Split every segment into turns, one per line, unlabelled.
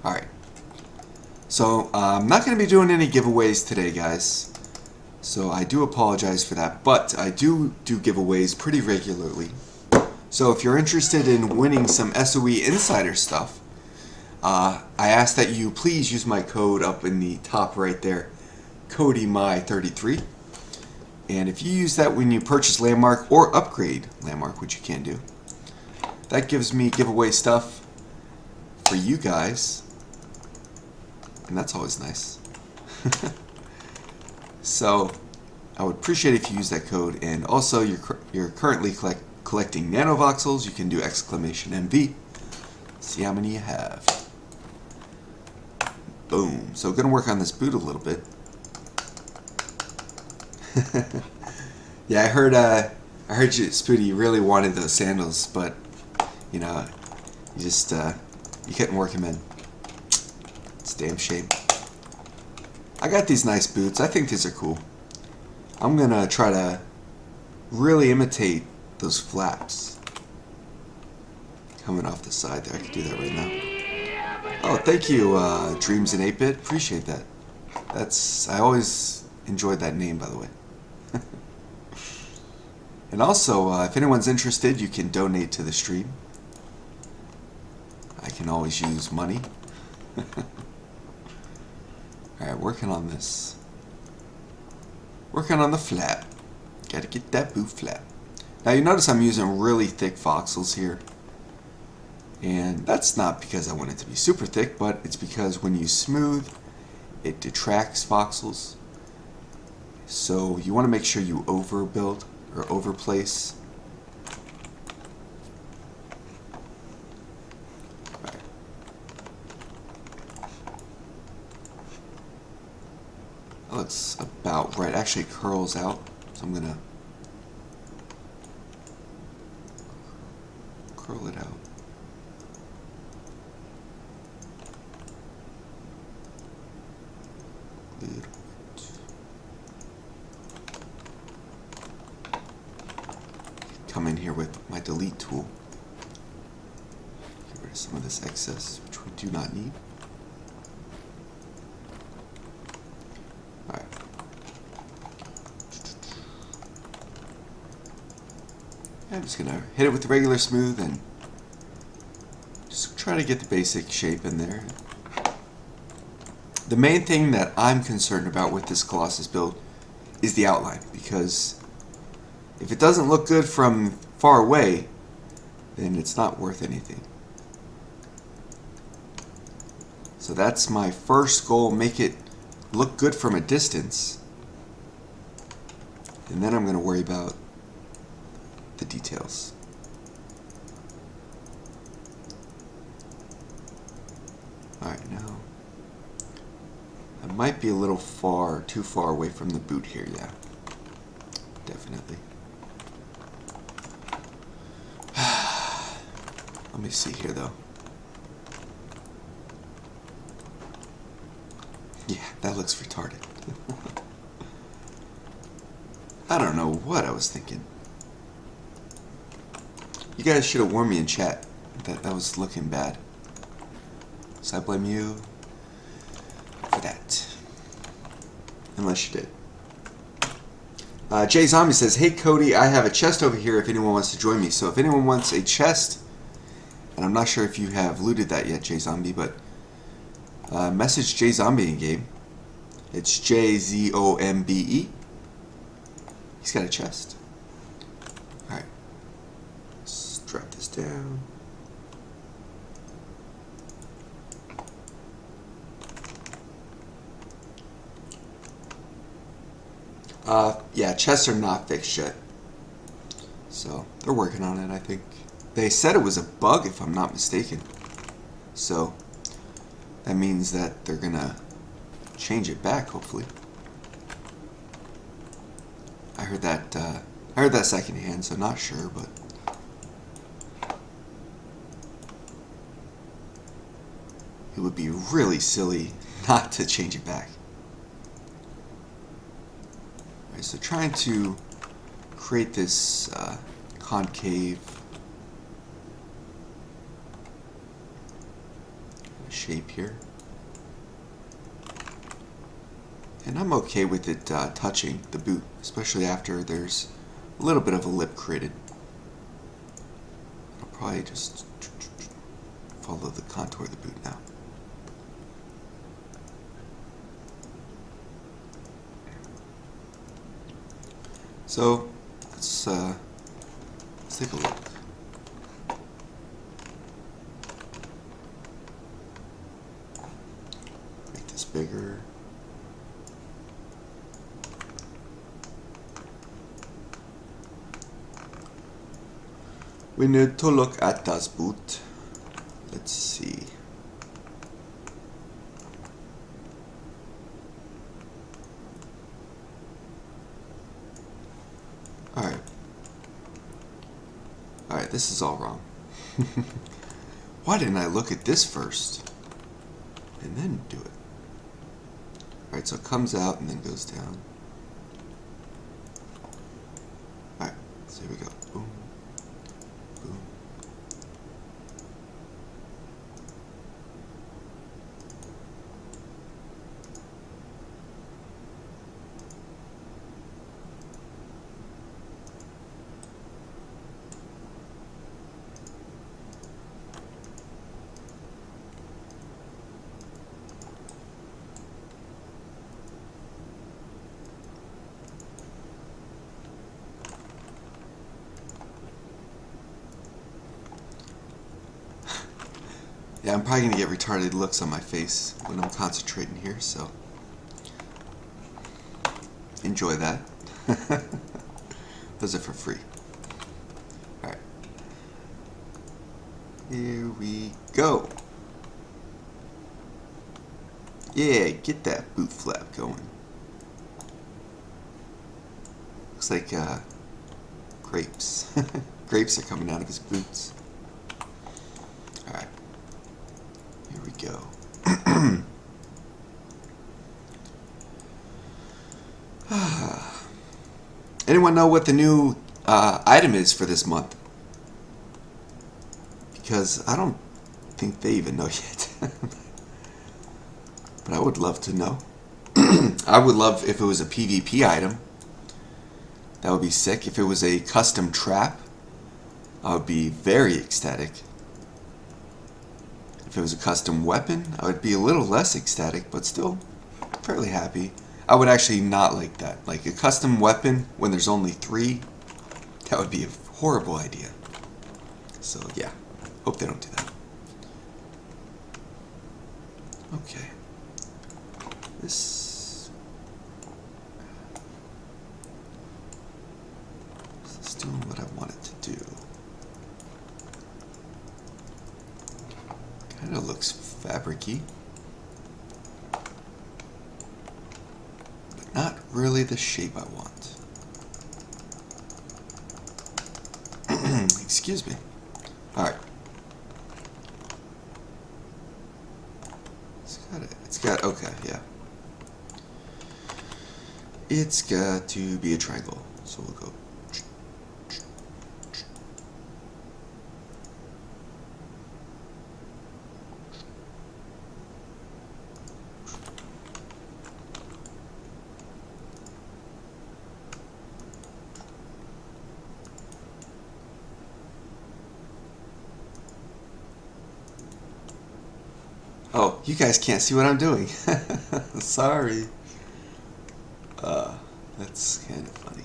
Alright. So, I'm not going to be doing any giveaways today, guys. So, I do apologize for that. But, I do giveaways pretty regularly. So, if you're interested in winning some SOE Insider stuff, I ask that you please use my code up in the top right there, CodyMy33. And if you use that when you purchase Landmark or upgrade Landmark, which you can do, that gives me giveaway stuff for you guys. And that's always nice. So I would appreciate if you use that code. And also, you're currently collecting nanovoxels. You can do !MV. See how many you have. Boom. So gonna work on this boot a little bit. Yeah, I heard you, Spooty, you really wanted those sandals, but you know, you just you couldn't work them in. It's a damn shame. I got these nice boots. I think these are cool. I'm gonna try to really imitate those flaps coming off the side there. I could do that right now. Oh, thank you, Dreams in 8-Bit. Appreciate that. I always enjoyed that name, by the way. And also, if anyone's interested, you can donate to the stream. I can always use money. Alright, working on this. Working on the flap. Gotta get that boot flap. Now you notice I'm using really thick voxels here. And that's not because I want it to be super thick, but it's because when you smooth, it detracts voxels. So you want to make sure you overbuild or overplace. Right. That looks about right. Actually, it curls out, so I'm gonna curl it out. Come in here with my delete tool. Get rid of some of this excess, which we do not need. Alright. I'm just going to hit it with the regular smooth and just try to get the basic shape in there. The main thing that I'm concerned about with this Colossus build is the outline, because if it doesn't look good from far away, then it's not worth anything. So that's my first goal, make it look good from a distance. And then I'm going to worry about the details. Alright, now I might be a little too far away from the boot here, yeah. Definitely. Let me see here, though. Yeah, that looks retarded. I don't know what I was thinking. You guys should have warned me in chat that that was looking bad. So I blame you for that. Unless you did. Jay Zombie says, "Hey Cody, I have a chest over here if anyone wants to join me." So if anyone wants a chest, and I'm not sure if you have looted that yet, Jay Zombie, but message Jay Zombie in game. It's JZOMBE. He's got a chest. Alright. Let's drop this down. Yeah, chests are not fixed yet. So, they're working on it, I think. They said it was a bug, if I'm not mistaken. So, that means that they're gonna change it back, hopefully. I heard that secondhand, so not sure, but it would be really silly not to change it back. Alright, so trying to create this concave shape here. And I'm okay with it touching the boot, especially after there's a little bit of a lip created. I'll probably just follow the contour of the boot now. So let's take a look. Make this bigger. We need to look at this boot. Let's see. Alright. Alright, this is all wrong. Why didn't I look at this first? And then do it. Alright, so it comes out and then goes down. Alright, so here we go. Boom. Boom. Yeah, I'm probably going to get retarded looks on my face when I'm concentrating here, so enjoy that. Those are for free. Alright. Here we go. Yeah, get that boot flap going. Looks like grapes. Grapes are coming out of his boots. Alright. Here we go. Anyone know what the new item is for this month? Because I don't think they even know yet. But I would love to know. I would love if it was a PvP item. That would be sick. If it was a custom trap, I would be very ecstatic. If it was a custom weapon, I would be a little less ecstatic, but still fairly happy. I would actually not like that. Like a custom weapon when there's only 3, that would be a horrible idea. So yeah, hope they don't do that. Okay. This is doing what I want it to do. Kind of looks fabric-y, but not really the shape I want. Excuse me. Alright. Okay, yeah. It's got to be a triangle, so we'll go. Oh, you guys can't see what I'm doing. Sorry. That's kind of funny.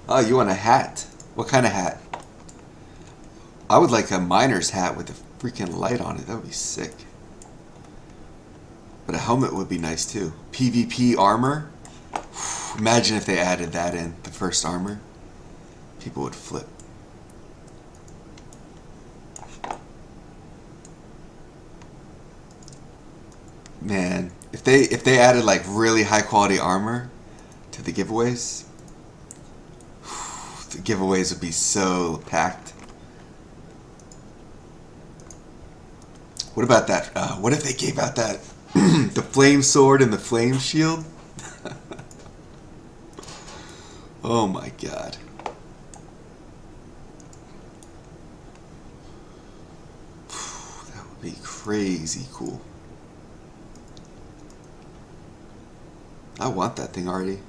Oh, you want a hat? What kind of hat? I would like a miner's hat with a freaking light on it. That would be sick. But a helmet would be nice too. PvP armor? Imagine if they added that in, the first armor. People would flip. Man, if they added like really high quality armor to the giveaways, the giveaways would be so packed. What about that? What if they gave out that the flame sword and the flame shield? Oh my god. be crazy cool. I want that thing already.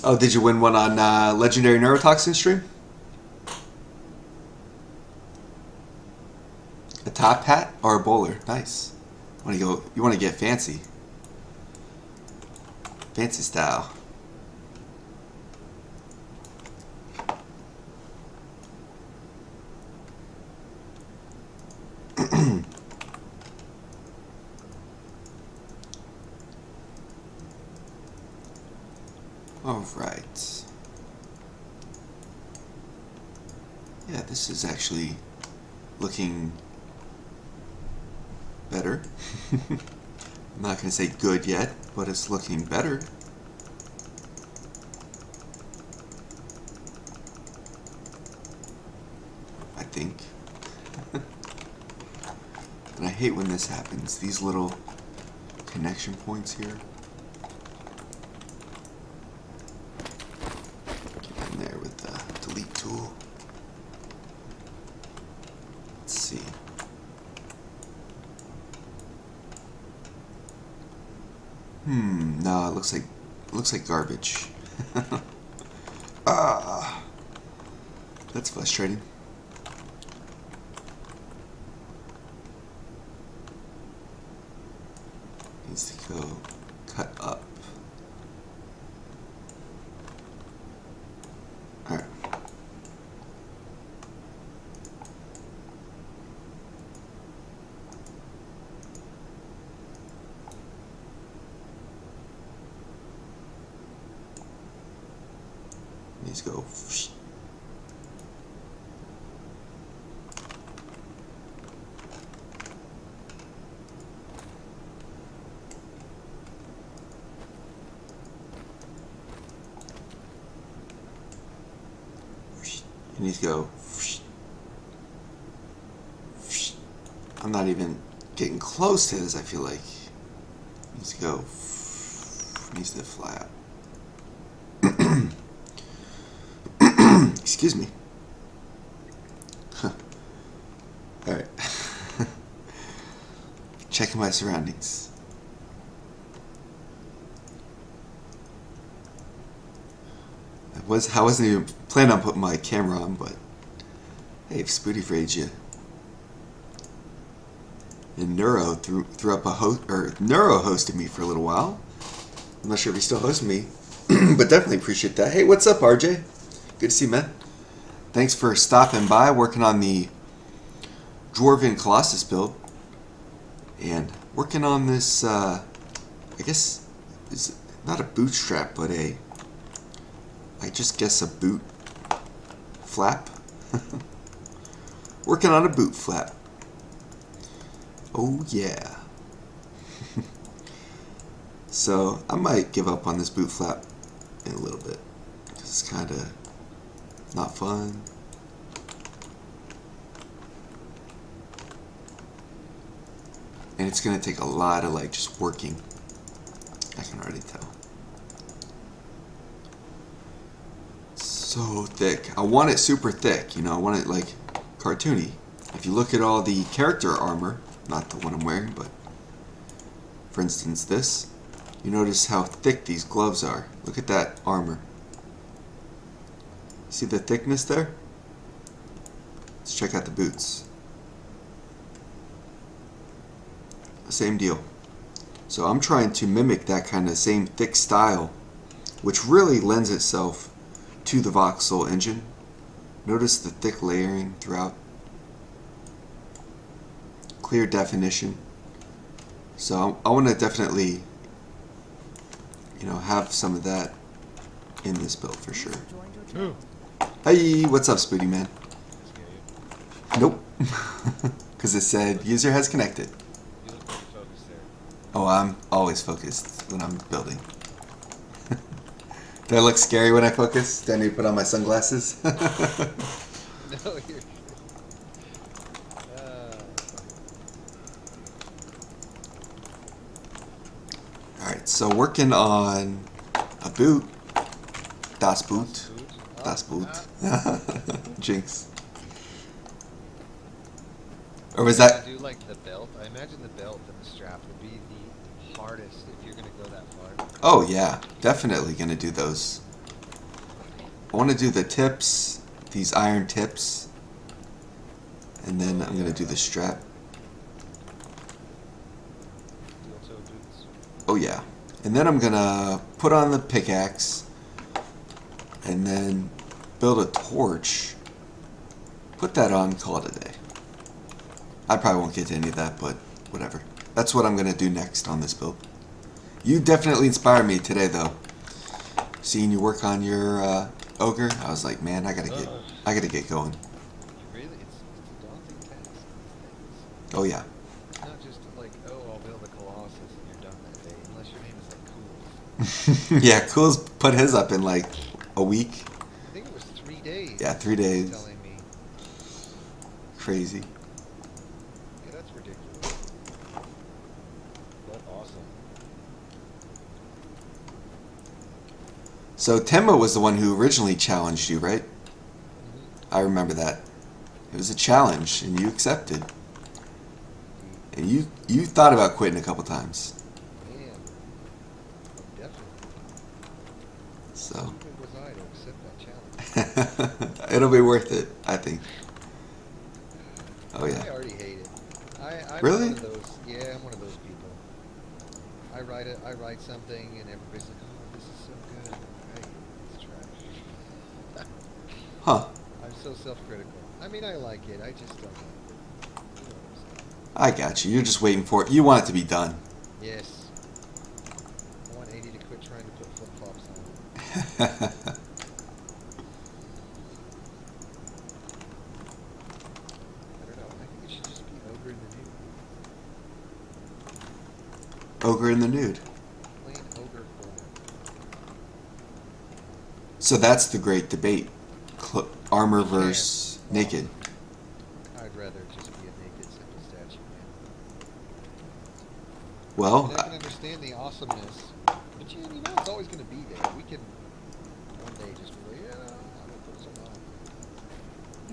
Oh, did you win one on Legendary Neurotoxin stream? A top hat or a bowler? Nice. You want to get fancy. Fancy style. All right. Yeah, this is actually looking better. I'm not going to say good yet, but it's looking better. I think. And I hate when this happens. These little connection points here. Get in there with the delete tool. Let's see. No, it looks like garbage. That's frustrating. Needs to go cut up. All right. Needs to go. It needs to go. I'm not even getting close to this, I feel like. It needs to go. It needs to fly out. Excuse me. Alright. Checking my surroundings. I wasn't even planning on putting my camera on, but hey, if Spooty Frayed you. And Neuro threw up a Neuro hosted me for a little while. I'm not sure if he still hosts me, but definitely appreciate that. Hey, what's up, RJ? Good to see you, man. Thanks for stopping by, working on the Dwarven Colossus build. And working on this, I guess, it's not a bootstrap, but I just guess a boot flap. Working on a boot flap. Oh yeah. So I might give up on this boot flap in a little bit. It's kind of not fun. And it's going to take a lot of just working. I can already tell. So thick. I want it super thick, I want it cartoony. If you look at all the character armor, not the one I'm wearing, but for instance this, you notice how thick these gloves are. Look at that armor. See the thickness there? Let's check out the boots. Same deal. So I'm trying to mimic that kind of same thick style, which really lends itself to the voxel engine. Notice the thick layering throughout. Clear definition. So I want to definitely, have some of that in this build for sure.
Ooh.
Hey, what's up, Spooty Man? Nope. Because it said user has connected.
You look pretty focused there.
Oh, I'm always focused when I'm building. Do I look scary when I focus? Do I need to put on my sunglasses?
No,
Alright, so working on a boot. Das Boot.
Food.
Das Boot.
Ah,
Jinx. Or was that...
do like the belt. I imagine the belt and the strap would be the hardest if you're gonna go that far.
Oh yeah, definitely gonna do those. I want to do the tips, these iron tips, and then I'm gonna do the strap.
Steel toe boots.
Oh yeah, and then I'm gonna put on the pickaxe, and then build a torch. Put that on, call it a day. I probably won't get to any of that, but whatever. That's what I'm gonna do next on this build. You definitely inspired me today, though. Seeing you work on your ogre, I was like, man, I gotta get going.
Really, it's a daunting task. These
Oh yeah.
things. It's not just like, oh, I'll build a colossus and you're done that day, unless your name is like Cool.
Yeah, Cool's put his up in like a week.
I think it was 3 days.
Yeah, 3 days.
Telling me.
Crazy.
Yeah, that's ridiculous. But awesome.
So Temma was the one who originally challenged you, right?
Mm-hmm.
I remember that. It was a challenge, and you accepted. And you thought about quitting a couple times.
Man, definitely.
So
Stupid was I to accept that challenge.
it'll be worth it, I think. Oh
I
yeah.
already hate it. I'm
Really?
one of those. Yeah, I'm one of those people. I write something, and everybody's like, "Oh, this is so good." Right? It's trash.
Huh.
I'm so self-critical. I mean, I like it. I just don't like it. You know what I'm saying?
I got you. You're just waiting for it. You want it to be done.
Yes. I want 80 to quit trying to put flip-flops on. I don't know. I think it should just be Ogre in the Nude.
Ogre in the nude.
Plain Ogre form.
So that's the great debate. Armor versus naked.
I'd rather just be a naked, simple statue, man.
Well,
I can understand the awesomeness, but you know it's always going to be there. We can one day just be like, yeah, I'm going to put some on.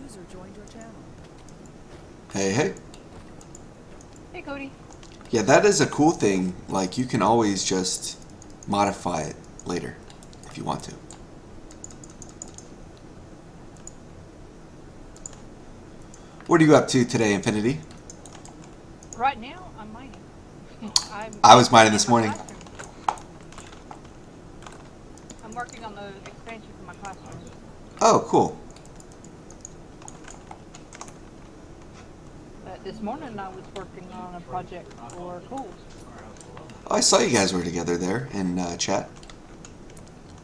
User joined your channel.
hey.
Hey, Cody.
Yeah, that is a cool thing. Like, you can always just modify it later if you want to. What are you up to today, Infinity?
Right now, I'm mining.
I was mining this
in my
morning.
classroom. I'm working on the expansion for my classroom.
Oh, cool.
But this morning, I was working on a project for Cool.
Oh, I saw you guys were together there in chat.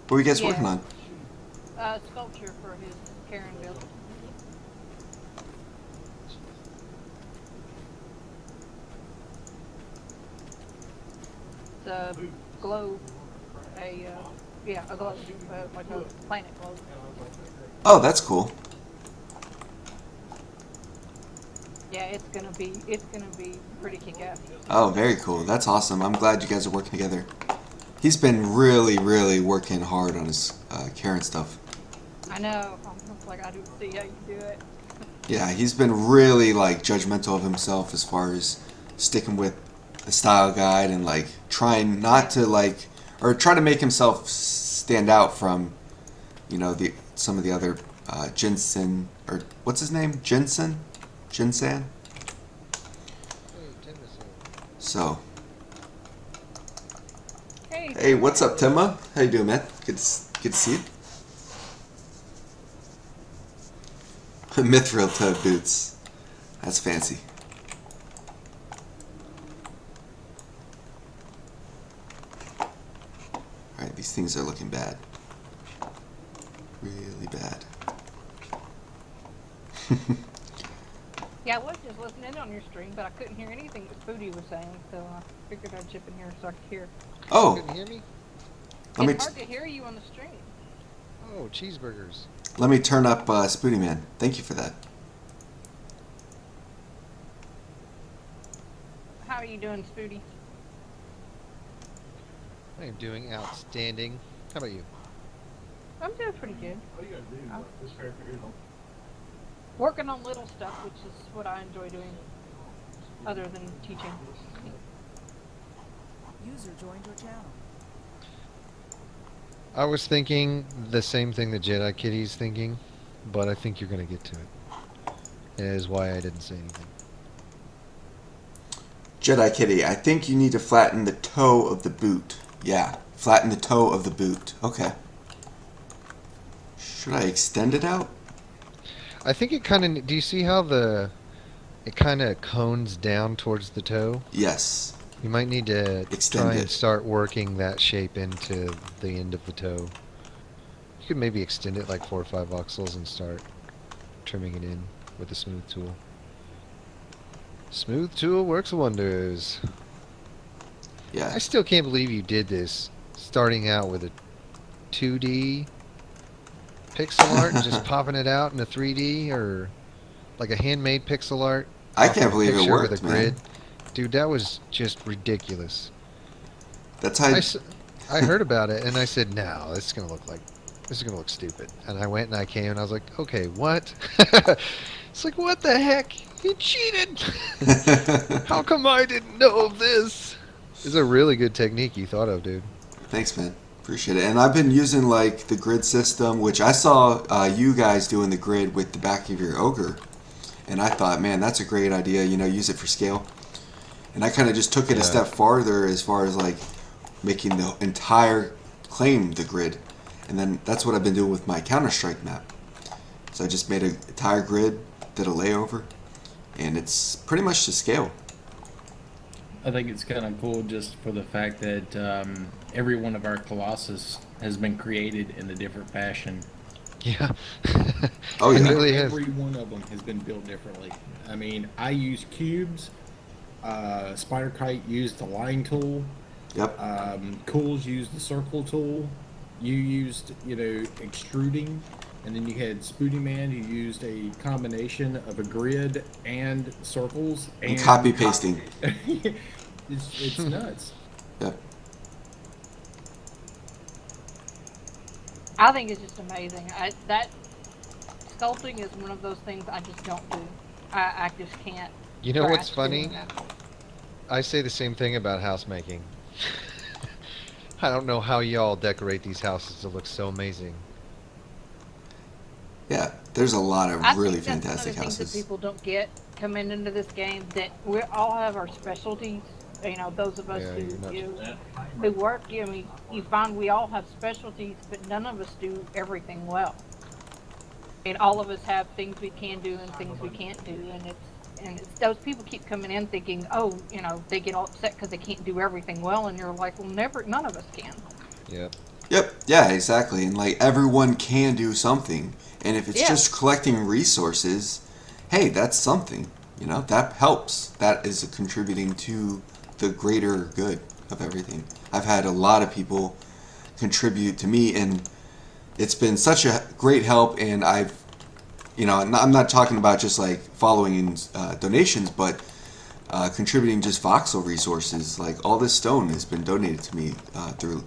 What were you guys
Yeah.
working on?
Sculpture for his Karen build. It's a globe. A globe. Like a planet globe.
Oh, that's cool.
Yeah, it's gonna be pretty kick-ass.
Oh, very cool. That's awesome. I'm glad you guys are working together. He's been really, really working hard on his Karen stuff.
I know. I'm like, I don't see how you do it.
Yeah, he's been really like judgmental of himself as far as sticking with the style guide and like trying not to like or try to make himself stand out from, you know, some of the other Jinsen or what's his name? Jinsen?
Hey, Tim is here.
So,
Hey.
hey, what's up, Timma? How you doing, man? Good to see you. Mithril toe boots. That's fancy. Alright, these things are looking bad. Really bad.
Yeah, I was just listening in on your stream, but I couldn't hear anything that Foodie was saying, so I figured I'd chip in here so I could hear.
Oh,
Couldn't hear me?
let me
It's hard to hear you on the stream.
Oh, cheeseburgers.
let me turn up Spooty Man. Thank you for that.
How are you doing, Foodie?
I am doing outstanding. How about you?
I'm doing pretty good.
All you gotta do
I'm
is fair figure
working on little stuff, which is what I enjoy doing, other than teaching.
User joined your channel.
I was thinking the same thing that Jedi Kitty's thinking, but I think you're going to get to it. That is why I didn't say anything.
Jedi Kitty, I think you need to flatten the toe of the boot. Yeah, flatten the toe of the boot. Okay. Should I extend it out?
I think it kind of. Do you see how it kind of cones down towards the toe?
Yes.
You might need to
Extend
try
it.
and start working that shape into the end of the toe. You could maybe extend it like 4 or 5 voxels and start trimming it in with the smooth tool. Smooth tool works wonders.
Yeah.
I still can't believe you did this, starting out with a 2D pixel art and just popping it out in a 3D or like a handmade pixel art.
I
off
can't
of a
believe it
picture
worked,
with a
man.
grid. Dude, that was just ridiculous.
That's how.
I heard about it and I said, no, this is gonna look stupid. And I went and I came and I was like, okay, what? It's like, what the heck? You cheated! How come I didn't know of this? It's a really good technique you thought of, dude.
Thanks, man. Appreciate it. And I've been using like the grid system, which I saw you guys doing the grid with the back of your ogre, and I thought, man, that's a great idea. You know, use it for scale. And I kind of just took it a
Yeah.
step farther as far as like making the entire claim the grid, and then that's what I've been doing with my Counter-Strike map. So I just made an entire grid, did a layover, and it's pretty much to scale.
I think it's kind of cool just for the fact that every one of our Colossus has been created in a different fashion.
Yeah.
Oh,
It
yeah.
really is.
Every one of them has been built differently. I mean, I use cubes. Spider Kite used the line tool.
Yep.
Cools used the circle tool. You used, extruding. And then you had Spooty Man who used a combination of a grid and circles.
And copy pasting.
It's nuts.
Yep.
I think it's just amazing. That sculpting is one of those things I just don't do. I just can't.
You know what's
grasp
funny?
doing that.
I say the same thing about house making. I don't know how y'all decorate these houses to look so amazing.
Yeah. There's a lot of
I
really
think that's
fantastic
one of the things
houses.
that people don't get coming into this game, that we all have our specialties. You know, those of us
Yeah, you're nuts.
who work, I mean, you find we all have specialties, but none of us do everything well. And all of us have things we can do and things we can't do, and it's those people keep coming in thinking, oh, you know, they get all upset because they can't do everything well, and you're like, well, none of us can.
Yep.
Yep. Yeah, exactly. And like everyone can do something. And if it's
Yeah.
just collecting resources, hey, that's something. You know, that helps. That is contributing to the greater good of everything. I've had a lot of people contribute to me, and it's been such a great help. And I've, I'm not talking about just like following in donations, but contributing just voxel resources. Like all this stone has been donated to me through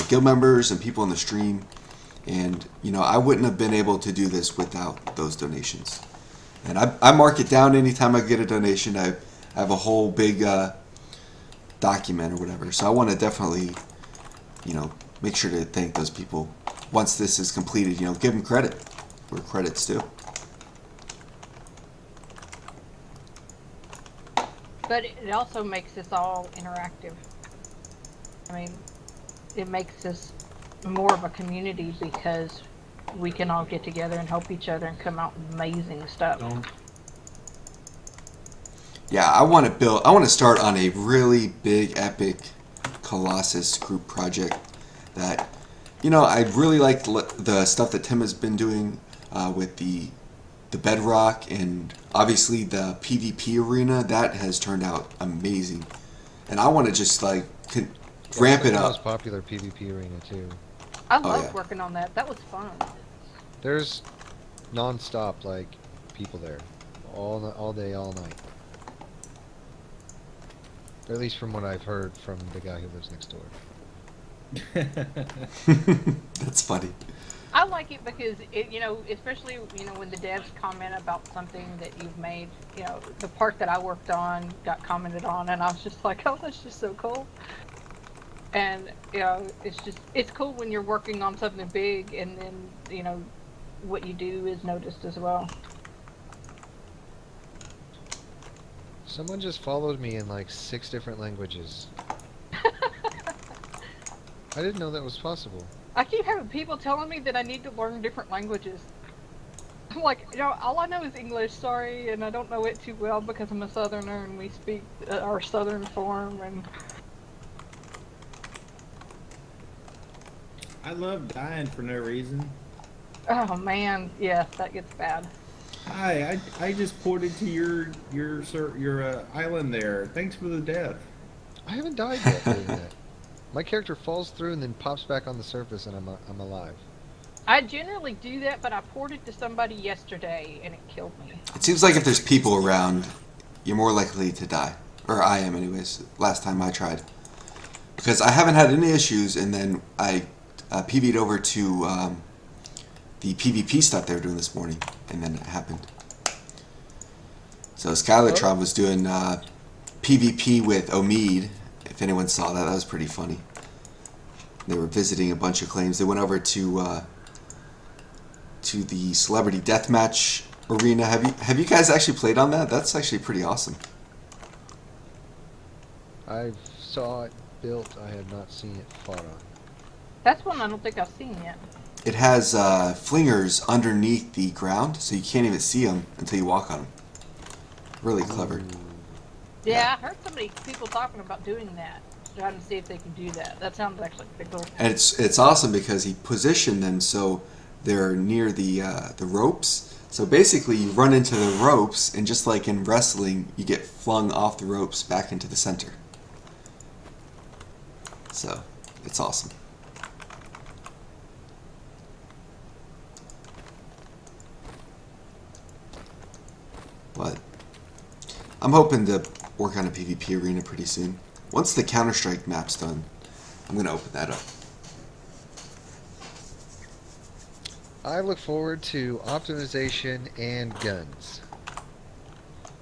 guild members and people in the stream. And, I wouldn't have been able to do this without those donations. And I mark it down anytime I get a donation. I have a whole big document or whatever. So I want to definitely, make sure to thank those people. Once this is completed, give them credit where credit's due.
But it also makes us all interactive. I mean, it makes us more of a community because we can all get together and help each other and come out with amazing stuff.
Yeah, I want to start on a really big, epic Colossus group project that, I really like the stuff that Tim has been doing with the Bedrock and obviously the PvP arena. That has turned out amazing. And I want to just like ramp it
The
up.
most popular PvP arena too.
I love
yeah.
working on that. That was fun.
There's non-stop like people there, all day, all night. Or at least from what I've heard from the guy who lives next door.
That's funny.
I like it because especially when the devs comment about something that you've made. The part that I worked on got commented on, and I was just like, oh, that's just so cool. And it's cool when you're working on something big, and then what you do is noticed as well.
Someone just followed me in like 6 different languages. I didn't know that was possible.
I keep having people telling me that I need to learn different languages. I'm like, all I know is English, sorry, and I don't know it too well because I'm a Southerner and we speak our Southern form. And
I love dying for no reason.
oh man, yes, that gets bad.
Hi, I just ported to your island there. Thanks for the death.
I haven't died yet doing that. My character falls through and then pops back on the surface, and I'm alive.
I generally do that, but I ported to somebody yesterday and it killed me.
It seems like if there's people around, you're more likely to die. Or I am, anyways. Last time I tried. Because I haven't had any issues, and then I PV'd over to the PvP stuff they were doing this morning, and then it happened. So Skylartron was doing PvP with Omid. If anyone saw that, that was pretty funny. They were visiting a bunch of claims. They went over to the Celebrity Deathmatch arena. Have you guys actually played on that? That's actually pretty awesome.
I saw it built. I have not seen it fought on.
That's one I don't think I've seen yet.
It has flingers underneath the ground, so you can't even see them until you walk on them. Really clever.
Yeah, I heard people talking about doing that, trying to see if they can do that. That sounds actually pretty cool.
And it's awesome because he positioned them so they're near the ropes. So basically, you run into the ropes, and just like in wrestling, you get flung off the ropes back into the center. So it's awesome. But I'm hoping to work on a PvP arena pretty soon. Once the Counter-Strike map's done, I'm going to open that up.
I look forward to optimization and guns.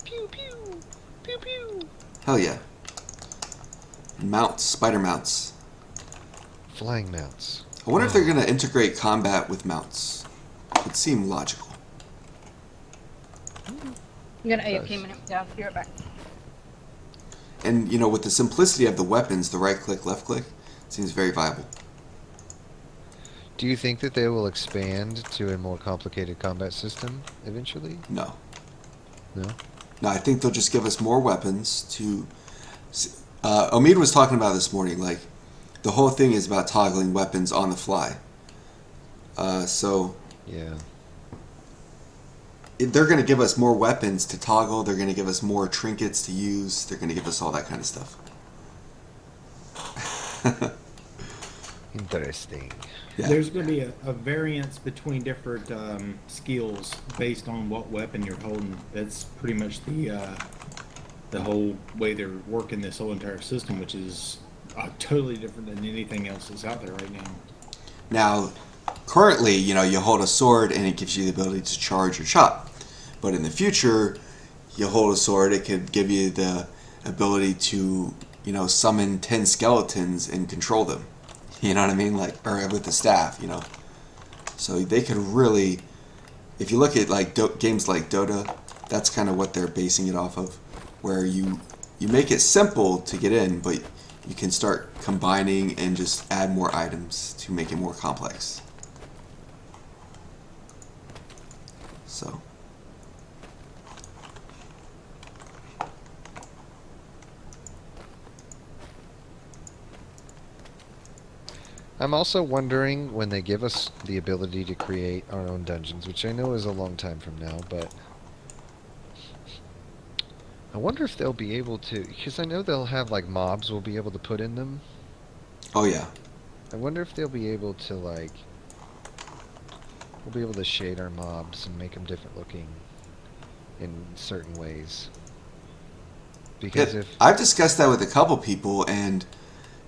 Pew pew! Pew pew!
Hell yeah. And mounts, spider mounts.
Flying mounts.
I wonder if they're going to integrate combat with mounts. It would seem logical.
I'm gonna AFK a minute. Yeah, I'll be right back.
And, with the simplicity of the weapons, the right click, left click, seems very viable.
Do you think that they will expand to a more complicated combat system eventually?
No.
No?
No, I think they'll just give us more weapons to... Omid was talking about this morning, like, the whole thing is about toggling weapons on the fly. So...
Yeah.
They're going to give us more weapons to toggle. They're going to give us more trinkets to use. They're going to give us all that kind of stuff.
Interesting.
Yeah.
There's going to be a variance between different skills based on what weapon you're holding. That's pretty much the whole way they're working this whole entire system, which is totally different than anything else that's out there right now.
Now, currently, you hold a sword and it gives you the ability to charge or chop. But in the future, you hold a sword, it could give you the ability to, summon 10 skeletons and control them. You know what I mean? Or with the staff, So they could really, if you look at games like Dota, that's kind of what they're basing it off of, where you make it simple to get in, but you can start combining and just add more items to make it more complex. So.
I'm also wondering when they give us the ability to create our own dungeons, which I know is a long time from now, but I wonder if they'll be able to, because I know they'll have like mobs we'll be able to put in them.
Oh yeah.
I wonder if they'll be able to we'll be able to shade our mobs and make them different looking in certain ways. Because
I've discussed that with a couple people, and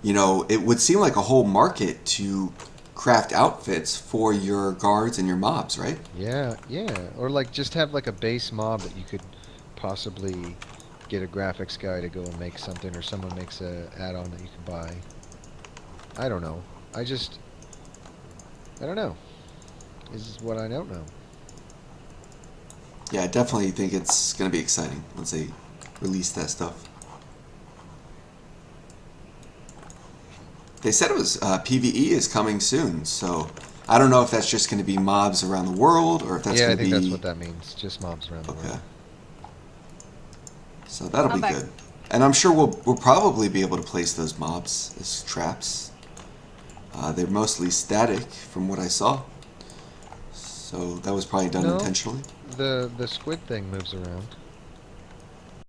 you know, it would seem like a whole market to craft outfits for your guards and your mobs, right?
Yeah, yeah. Or like just have like a base mob that you could possibly get a graphics guy to go and make something, or someone makes a add-on that you can buy. I don't know. I don't know. This is what I don't know.
Yeah, I definitely think it's going to be exciting once they release that stuff. They said it was PVE is coming soon, so I don't know if that's just going to be mobs around the world or if that's
Yeah, I
going to
think that's
be
what that means. Just mobs around the
okay.
world.
So that'll
I'm
be
back.
good, and I'm sure we'll probably be able to place those mobs as traps. They're mostly static from what I saw, so that was probably done
No,
intentionally.
the squid thing moves around.